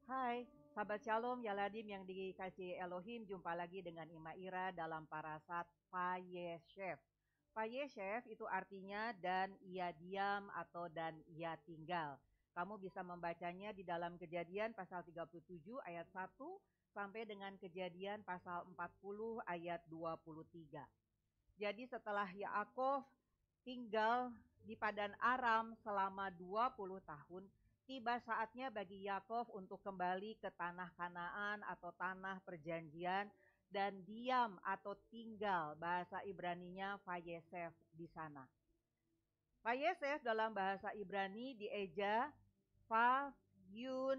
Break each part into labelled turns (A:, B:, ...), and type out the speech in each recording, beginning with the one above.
A: Hai, sahabat Shalom Yaladim yang dikasihi Elohim, jumpa lagi dengan Ima Ira dalam parasat Vayeshev. Vayeshev itu artinya dan ia diam atau dan ia tinggal. Kamu bisa membacanya di dalam Kejadian pasal 37 ayat 1 sampai dengan Kejadian pasal 40 ayat 23. Jadi setelah Yaakov tinggal di Padan Aram selama 20 tahun, tiba saatnya bagi Yakov untuk kembali ke tanah Kanaan atau tanah perjanjian dan diam atau tinggal, bahasa Ibraninya Vayesef di sana. Vayesef dalam bahasa Ibrani dieja Vav Yud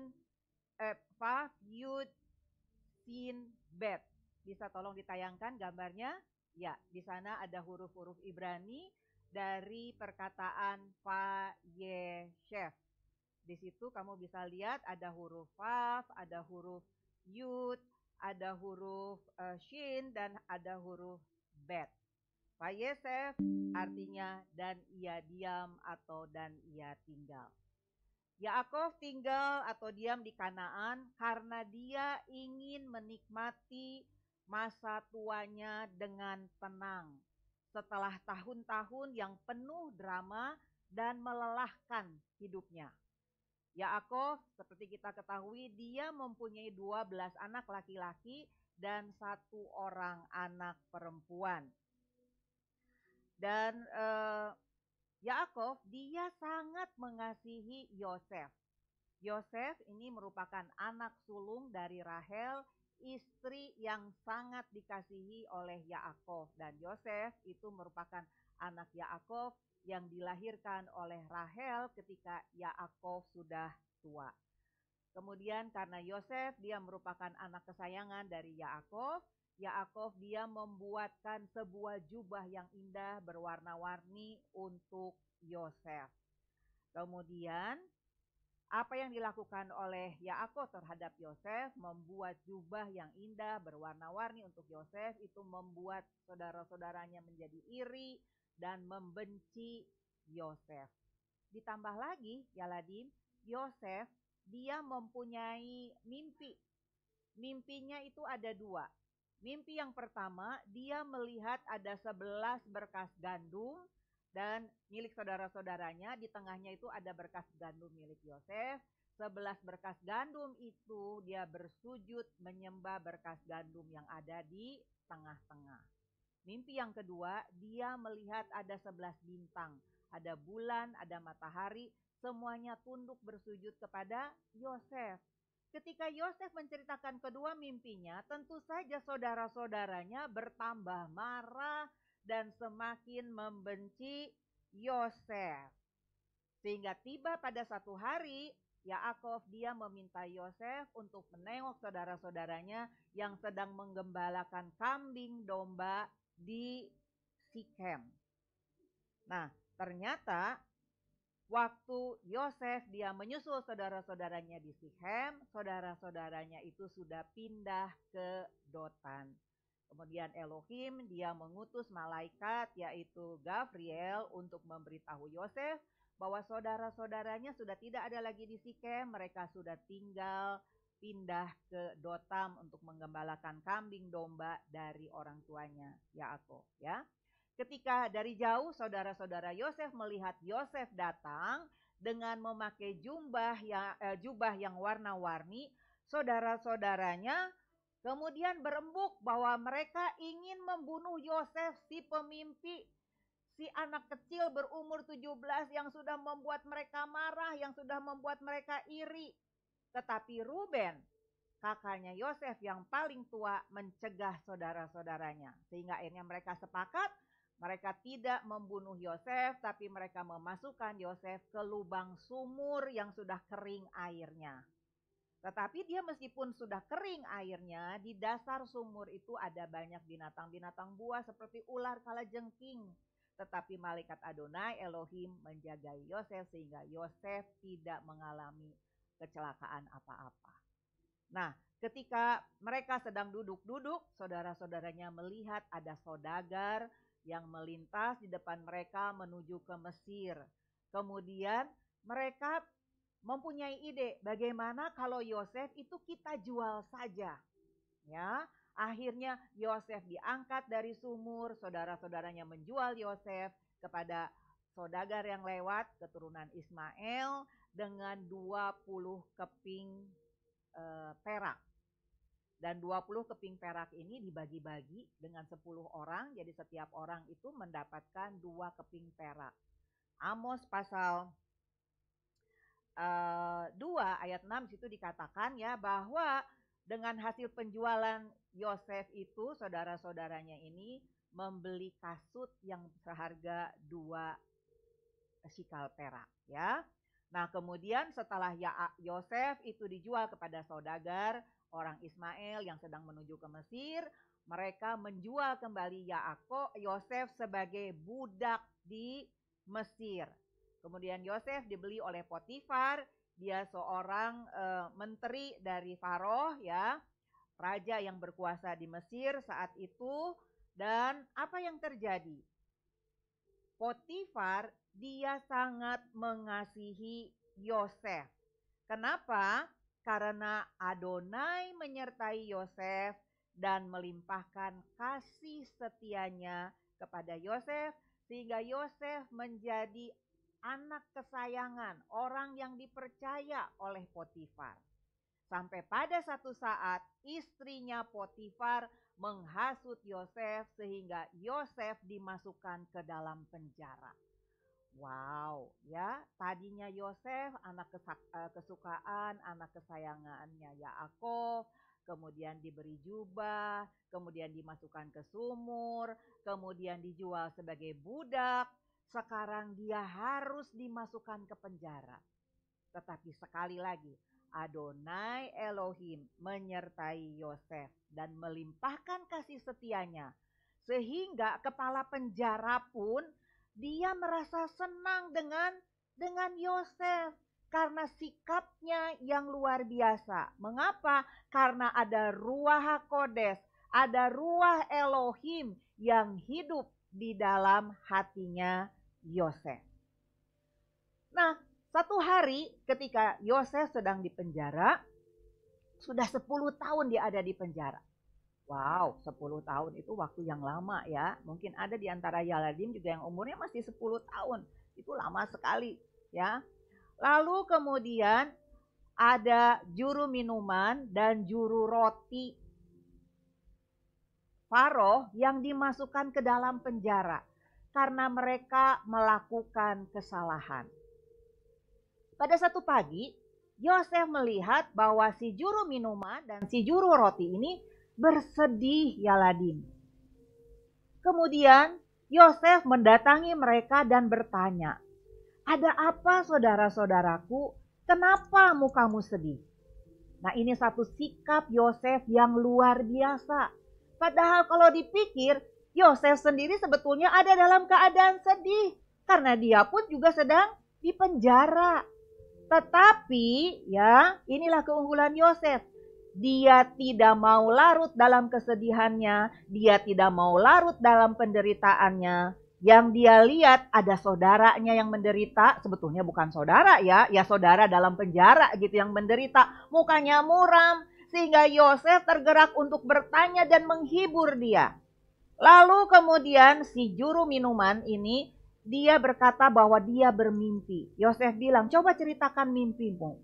A: Sin Bet. Bisa tolong ditayangkan gambarnya? Ya, di sana ada huruf-huruf Ibrani dari perkataan Vayeshev. Di situ kamu bisa lihat ada huruf Vav, ada huruf Yud, ada huruf Shin, dan ada huruf Bet. Vayeshev artinya dan ia diam atau dan ia tinggal. Yaakov tinggal atau diam di Kanaan karena dia ingin menikmati masa tuanya dengan tenang setelah tahun-tahun yang penuh drama dan melelahkan hidupnya. Yaakov, seperti kita ketahui, dia mempunyai 12 anak laki-laki dan 1 orang anak perempuan. Dan Yaakov dia sangat mengasihi Yosef. Yosef ini merupakan anak sulung dari Rahel, istri yang sangat dikasihi oleh Yaakov. Dan Yosef itu merupakan anak Yaakov yang dilahirkan oleh Rahel ketika Yaakov sudah tua. Kemudian karena Yosef dia merupakan anak kesayangan dari Yaakov, Yaakov dia membuatkan sebuah jubah yang indah berwarna-warni untuk Yosef. Kemudian apa yang dilakukan oleh Yaakov terhadap Yosef, membuat jubah yang indah berwarna-warni untuk Yosef, itu membuat saudara-saudaranya menjadi iri dan membenci Yosef. Ditambah lagi, Yaladim, Yosef dia mempunyai mimpi. Mimpinya itu ada 2. Mimpi yang pertama, dia melihat ada 11 berkas gandum dan milik saudara-saudaranya, di tengahnya itu ada berkas gandum milik Yosef. 11 berkas gandum itu dia bersujud menyembah berkas gandum yang ada di tengah-tengah. Mimpi yang kedua, dia melihat ada 11 bintang, ada bulan, ada matahari, semuanya tunduk bersujud kepada Yosef. Ketika Yosef menceritakan kedua mimpinya, tentu saja saudara-saudaranya bertambah marah dan semakin membenci Yosef. Sehingga tiba pada satu hari, Yaakov dia meminta Yosef untuk menengok saudara-saudaranya yang sedang menggembalakan kambing domba di Sikem. Nah, ternyata waktu Yosef dia menyusul saudara-saudaranya di Sikem, saudara-saudaranya itu sudah pindah ke Dotan. Kemudian Elohim dia mengutus malaikat yaitu Gabriel untuk memberitahu Yosef bahwa saudara-saudaranya sudah tidak ada lagi di Sikem, mereka sudah tinggal pindah ke Dotam untuk menggembalakan kambing domba dari orang tuanya Yaakov, ya. Ketika dari jauh saudara-saudara Yosef melihat Yosef datang dengan memakai jubah yang warna-warni, saudara-saudaranya kemudian berembuk bahwa mereka ingin membunuh Yosef, si pemimpi, si anak kecil berumur 17 yang sudah membuat mereka marah, yang sudah membuat mereka iri. Tetapi Ruben, kakaknya Yosef yang paling tua, mencegah saudara-saudaranya. Sehingga akhirnya mereka sepakat, mereka tidak membunuh Yosef, tapi mereka memasukkan Yosef ke lubang sumur yang sudah kering airnya. Tetapi dia meskipun sudah kering airnya, di dasar sumur itu ada banyak binatang-binatang buas seperti ular kalajengking. Tetapi malaikat Adonai Elohim menjaga Yosef sehingga Yosef tidak mengalami kecelakaan apa-apa. Nah, ketika mereka sedang duduk-duduk, saudara-saudaranya melihat ada saudagar yang melintas di depan mereka menuju ke Mesir. Kemudian mereka mempunyai ide bagaimana kalau Yosef itu kita jual saja. Ya, akhirnya Yosef diangkat dari sumur, saudara-saudaranya menjual Yosef kepada saudagar yang lewat, keturunan Ismail, dengan 20 keping perak. Dan 20 keping perak ini dibagi-bagi dengan 10 orang, jadi setiap orang itu mendapatkan 2 keping perak. Amos pasal 2 ayat 6 situ dikatakan ya bahwa dengan hasil penjualan Yosef itu saudara-saudaranya ini membeli kasut yang seharga 2 sikal perak ya. Nah, kemudian setelah Yosef itu dijual kepada saudagar orang Ismail yang sedang menuju ke Mesir, mereka menjual kembali Yosef sebagai budak di Mesir. Kemudian Yosef dibeli oleh Potifar, dia seorang menteri dari Faraoh ya, raja yang berkuasa di Mesir saat itu. Dan apa yang terjadi? Potifar dia sangat mengasihi Yosef. Kenapa? Karena Adonai menyertai Yosef dan melimpahkan kasih setianya kepada Yosef, sehingga Yosef menjadi anak kesayangan, orang yang dipercaya oleh Potifar. Sampai pada satu saat istrinya Potifar menghasut Yosef sehingga Yosef dimasukkan ke dalam penjara. Wow, ya, tadinya Yosef anak kesukaan, anak kesayangannya Yakov, kemudian diberi jubah, kemudian dimasukkan ke sumur, kemudian dijual sebagai budak, sekarang dia harus dimasukkan ke penjara. Tetapi sekali lagi, Adonai Elohim menyertai Yosef dan melimpahkan kasih setianya, sehingga kepala penjara pun dia merasa senang dengan Yosef karena sikapnya yang luar biasa. Mengapa? Karena ada Ruach HaKodes, ada Ruach Elohim yang hidup di dalam hatinya Yosef. Nah, satu hari ketika Yosef sedang di penjara, sudah 10 tahun dia ada di penjara. Wow, 10 tahun itu waktu yang lama ya. Mungkin ada di antara Yaladim juga yang umurnya masih 10 tahun. Itu lama sekali ya. Lalu kemudian ada juru minuman dan juru roti Faraoh yang dimasukkan ke dalam penjara karena mereka melakukan kesalahan. Pada satu pagi, Yosef melihat bahwa si juru minuman dan si juru roti ini bersedih Yaladim. Kemudian Yosef mendatangi mereka dan bertanya, "Ada apa saudara-saudaraku? Kenapa mukamu sedih?" Nah, ini satu sikap Yosef yang luar biasa. Padahal kalau dipikir, Yosef sendiri sebetulnya ada dalam keadaan sedih karena dia pun juga sedang di penjara. Tetapi ya, inilah keunggulan Yosef. Dia tidak mau larut dalam kesedihannya, dia tidak mau larut dalam penderitaannya. Yang dia lihat ada saudaranya yang menderita, sebetulnya bukan saudara ya saudara dalam penjara gitu yang menderita, mukanya muram, sehingga Yosef tergerak untuk bertanya dan menghibur dia. Lalu kemudian si juru minuman ini, dia berkata bahwa dia bermimpi. Yosef bilang, "Coba ceritakan mimpimu."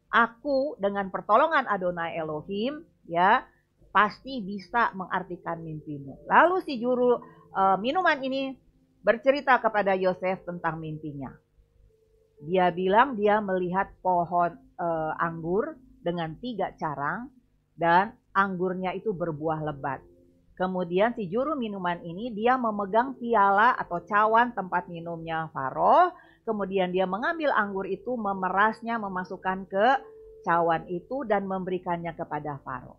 A: Aku dengan pertolongan Adonai Elohim ya pasti bisa mengartikan mimpimu. Lalu si juru minuman ini bercerita kepada Yosef tentang mimpinya. Dia bilang dia melihat pohon anggur dengan 3 carang dan anggurnya itu berbuah lebat. Kemudian si juru minuman ini dia memegang piala atau cawan tempat minumnya Faraoh. Kemudian dia mengambil anggur itu, memerasnya, memasukkan ke cawan itu dan memberikannya kepada Faraoh.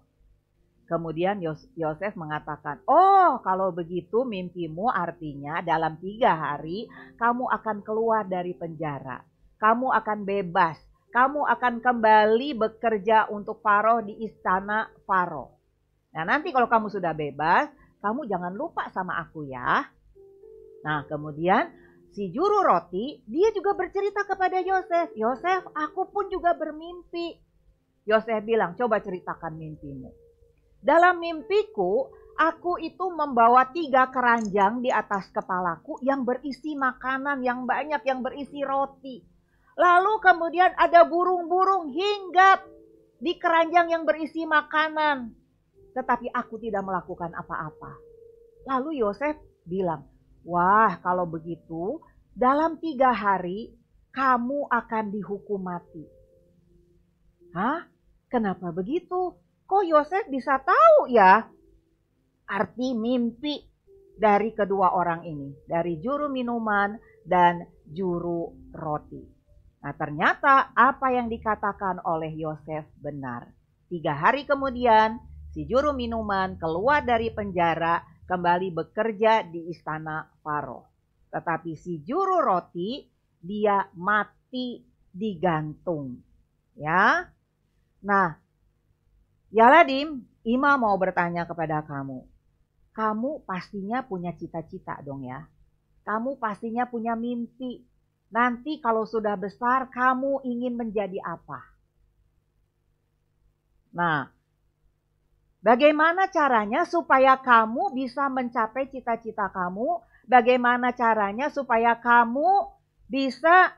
A: Kemudian Yosef mengatakan, "Oh, kalau begitu mimpimu artinya dalam 3 hari kamu akan keluar dari penjara. Kamu akan bebas. Kamu akan kembali bekerja untuk Faraoh di istana Faraoh. Nah, nanti kalau kamu sudah bebas, kamu jangan lupa sama aku ya." Nah, kemudian si juru roti, dia juga bercerita kepada Yosef, "Yosef, aku pun juga bermimpi." Yosef bilang, "Coba ceritakan mimpimu." "Dalam mimpiku, aku itu membawa 3 keranjang di atas kepalaku yang berisi makanan yang banyak, yang berisi roti. Lalu kemudian ada burung-burung hinggap di keranjang yang berisi makanan. Tetapi aku tidak melakukan apa-apa." Lalu Yosef bilang, "Wah, kalau begitu dalam 3 hari kamu akan dihukum mati." Hah? Kenapa begitu? Kok Yosef bisa tahu ya arti mimpi dari kedua orang ini, dari juru minuman dan juru roti? Nah, ternyata apa yang dikatakan oleh Yosef benar. 3 hari kemudian, si juru minuman keluar dari penjara, kembali bekerja di istana Faro. Tetapi si juru roti, dia mati digantung. Ya. Nah, Yaladim, Ima mau bertanya kepada kamu. Kamu pastinya punya cita-cita dong ya. Kamu pastinya punya mimpi. Nanti kalau sudah besar, kamu ingin menjadi apa? Nah, bagaimana caranya supaya kamu bisa mencapai cita-cita kamu? Bagaimana caranya supaya kamu bisa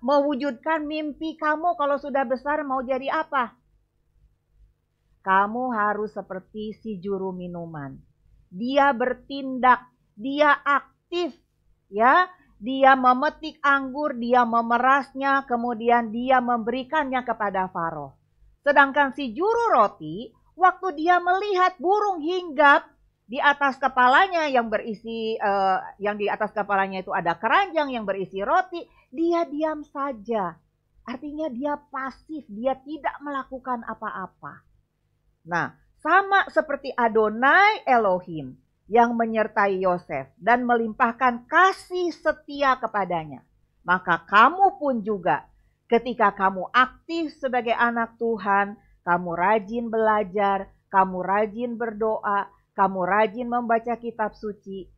A: mewujudkan mimpi kamu kalau sudah besar mau jadi apa? Kamu harus seperti si juru minuman. Dia bertindak, dia aktif, ya. Dia memetik anggur, dia memerasnya, kemudian dia memberikannya kepada Faro. Sedangkan si juru roti, waktu dia melihat burung hinggap di atas kepalanya yang berisi, yang di atas kepalanya itu ada keranjang yang berisi roti, dia diam saja. Artinya dia pasif, dia tidak melakukan apa-apa. Nah, sama seperti Adonai Elohim yang menyertai Yosef dan melimpahkan kasih setia kepadanya. Maka kamu pun juga ketika kamu aktif sebagai anak Tuhan, kamu rajin belajar, kamu rajin berdoa, kamu rajin membaca kitab suci,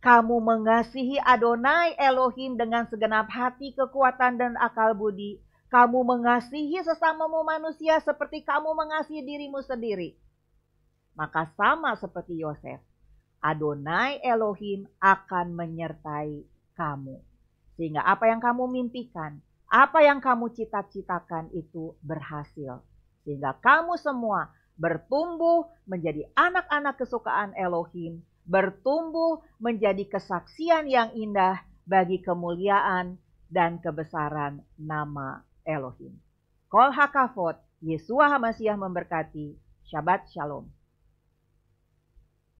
A: kamu mengasihi Adonai Elohim dengan segenap hati, kekuatan, dan akal budi, kamu mengasihi sesamamu manusia seperti kamu mengasihi dirimu sendiri. Maka sama seperti Yosef, Adonai Elohim akan menyertai kamu. Sehingga apa yang kamu mimpikan, apa yang kamu cita-citakan itu berhasil. Sehingga kamu semua bertumbuh menjadi anak-anak kesukaan Elohim, bertumbuh menjadi kesaksian yang indah bagi kemuliaan dan kebesaran nama Elohim. Kol hakavod, Yeshua HaMashiach memberkati. Shabbat Shalom.